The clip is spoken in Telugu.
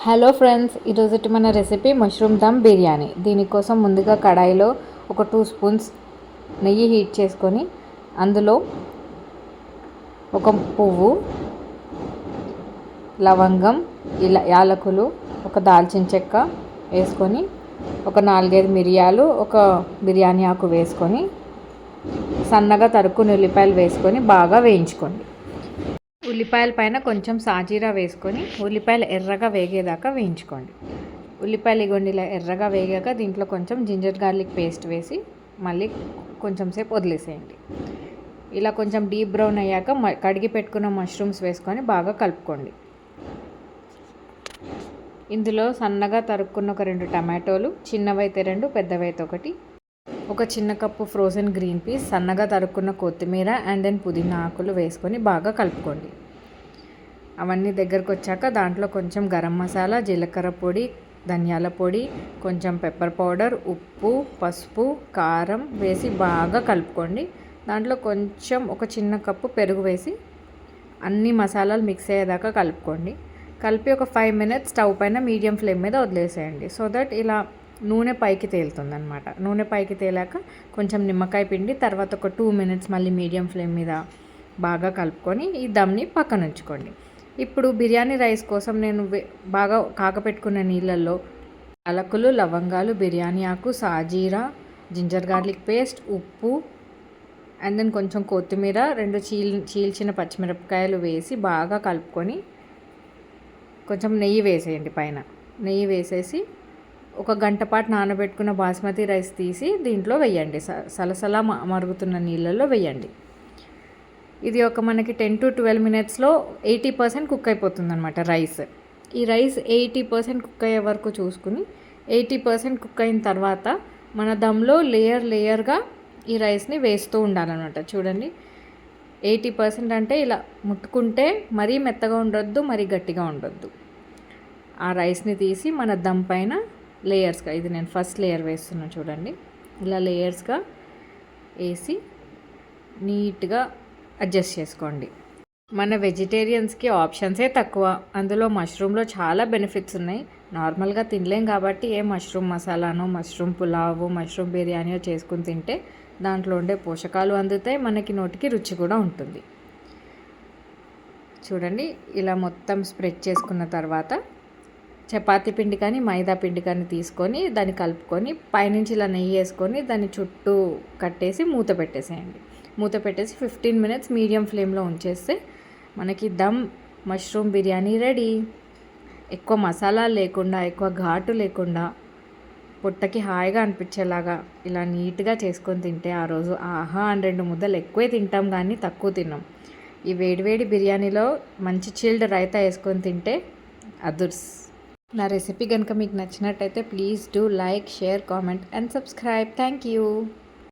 హలో ఫ్రెండ్స్, ఈరోజు మన రెసిపీ మష్రూమ్ దమ్ బిర్యానీ. దీనికోసం ముందుగా కడాయిలో ఒక 2 స్పూన్స్ నెయ్యి హీట్ చేసుకొని అందులో ఒక పువ్వు, లవంగం, యాలకులు, ఒక దాల్చిన చెక్క వేసుకొని ఒక 4-5 మిరియాలు, ఒక బిర్యానీ ఆకు వేసుకొని సన్నగా తరుక్కుని ఉల్లిపాయలు వేసుకొని బాగా వేయించుకోండి. ఉల్లిపాయల పైన కొంచెం సాజీరా వేసుకొని ఉల్లిపాయలు ఎర్రగా వేగేదాకా వేయించుకోండి. ఉల్లిపాయలు ఇలా ఎర్రగా వేగాక దీంట్లో కొంచెం జింజర్ గార్లిక్ పేస్ట్ వేసి మళ్ళీ కొంచెం సేపు వదిలేసేయండి. ఇలా కొంచెం డీప్ బ్రౌన్ అయ్యాక కడిగి పెట్టుకున్న మష్రూమ్స్ వేసుకొని బాగా కలుపుకోండి. ఇందులో సన్నగా తరుక్కున్న ఒక 2 టమాటోలు, చిన్నవైతే 2, పెద్దవైతే 1, ఒక చిన్న కప్పు ఫ్రోజన్ గ్రీన్ పీస్, సన్నగా తరుక్కున్న కొత్తిమీర అండ్ దెన్ పుదీనా ఆకులు వేసుకొని బాగా కలుపుకోండి. అవన్నీ దగ్గరకు వచ్చాక దాంట్లో కొంచెం గరం మసాలా, జీలకర్ర పొడి, ధనియాల పొడి, కొంచెం పెప్పర్ పౌడర్, ఉప్పు, పసుపు, కారం వేసి బాగా కలుపుకోండి. దాంట్లో కొంచెం ఒక చిన్న కప్పు పెరుగు వేసి అన్ని మసాలాలు మిక్స్ అయ్యేదాకా కలుపుకోండి. కలిపి ఒక 5 మినిట్స్ స్టవ్ పైన మీడియం ఫ్లేమ్ మీద వదిలేసేయండి. సో దట్ ఇలా నూనె పైకి తేలుతుందనమాట. నూనె పైకి తేలాక కొంచెం నిమ్మకాయ పిండి తర్వాత ఒక 2 మినిట్స్ మళ్ళీ మీడియం ఫ్లేమ్ మీద బాగా కలుపుకొని ఈ దమ్ని పక్కన ఉంచుకోండి. ఇప్పుడు బిర్యానీ రైస్ కోసం నేను బాగా కాకపెట్టుకున్న నీళ్ళల్లో యాలకులు, లవంగాలు, బిర్యానీ ఆకు, సాజీరా, జింజర్ గార్లిక్ పేస్ట్, ఉప్పు అండ్ దెన్ కొంచెం కొత్తిమీర, 2 చీల్చిన పచ్చిమిరపకాయలు వేసి బాగా కలుపుకొని కొంచెం నెయ్యి వేసేయండి. పైన నెయ్యి వేసేసి ఒక గంట పాటు నానబెట్టుకున్న బాస్మతి రైస్ తీసి దీంట్లో వేయండి. సలసలా మరుగుతున్న నీళ్ళల్లో వేయండి. ఇది ఒక మనకి 10 to 12 మినిట్స్లో 80% కుక్ అయిపోతుంది అనమాట రైస్. ఈ రైస్ 80% కుక్ అయ్యే వరకు చూసుకుని 80% కుక్ అయిన తర్వాత మన దమ్లో లేయర్గా ఈ రైస్ని వేస్తూ ఉండాలన్నమాట. చూడండి, 80% అంటే ఇలా ముట్టుకుంటే మరీ మెత్తగా ఉండొద్దు, మరీ గట్టిగా ఉండొద్దు. ఆ రైస్ని తీసి మన దమ్ పైన లేయర్స్గా, ఇది నేను ఫస్ట్ లేయర్ వేస్తున్నాను చూడండి, ఇలా లేయర్స్గా వేసి నీట్గా అడ్జస్ట్ చేసుకోండి. మన వెజిటేరియన్స్కి ఆప్షన్సే తక్కువ. అందులో మష్రూమ్లో చాలా బెనిఫిట్స్ ఉన్నాయి. నార్మల్గా తినలేం కాబట్టి ఏ మష్రూమ్ మసాలానో, మష్రూమ్ పులావు, మష్రూమ్ బిర్యానీయో చేసుకుని తింటే దాంట్లో ఉండే పోషకాలు అందుతాయి, మనకి నోటికి రుచి కూడా ఉంటుంది. చూడండి, ఇలా మొత్తం స్ప్రెడ్ చేసుకున్న తర్వాత చపాతీ పిండి కానీ మైదా పిండి కానీ తీసుకొని దాన్ని కలుపుకొని పైనుంచి ఇలా నెయ్యి వేసుకొని దాన్ని చుట్టూ కట్టేసి మూత పెట్టేసేయండి. మూత పెట్టేసి 15 మినిట్స్ మీడియం ఫ్లేమ్లో ఉంచేస్తే మనకి దమ్ మష్రూమ్ బిర్యానీ రెడీ. ఎక్కువ మసాలా లేకుండా, ఎక్కువ ఘాటు లేకుండా, పొట్టకి హాయిగా అనిపించేలాగా ఇలా నీట్గా చేసుకొని తింటే ఆ రోజు ఆహా అని 2 ముద్దలు ఎక్కువే తింటాం కానీ తక్కువ తిన్నాం. ఈ వేడివేడి బిర్యానీలో మంచి చిల్డ్ రైతా వేసుకొని తింటే అదుర్స్. నా రెసిపీ కనుక మీకు నచ్చినట్టయితే please do like, share, comment and subscribe. Thank you.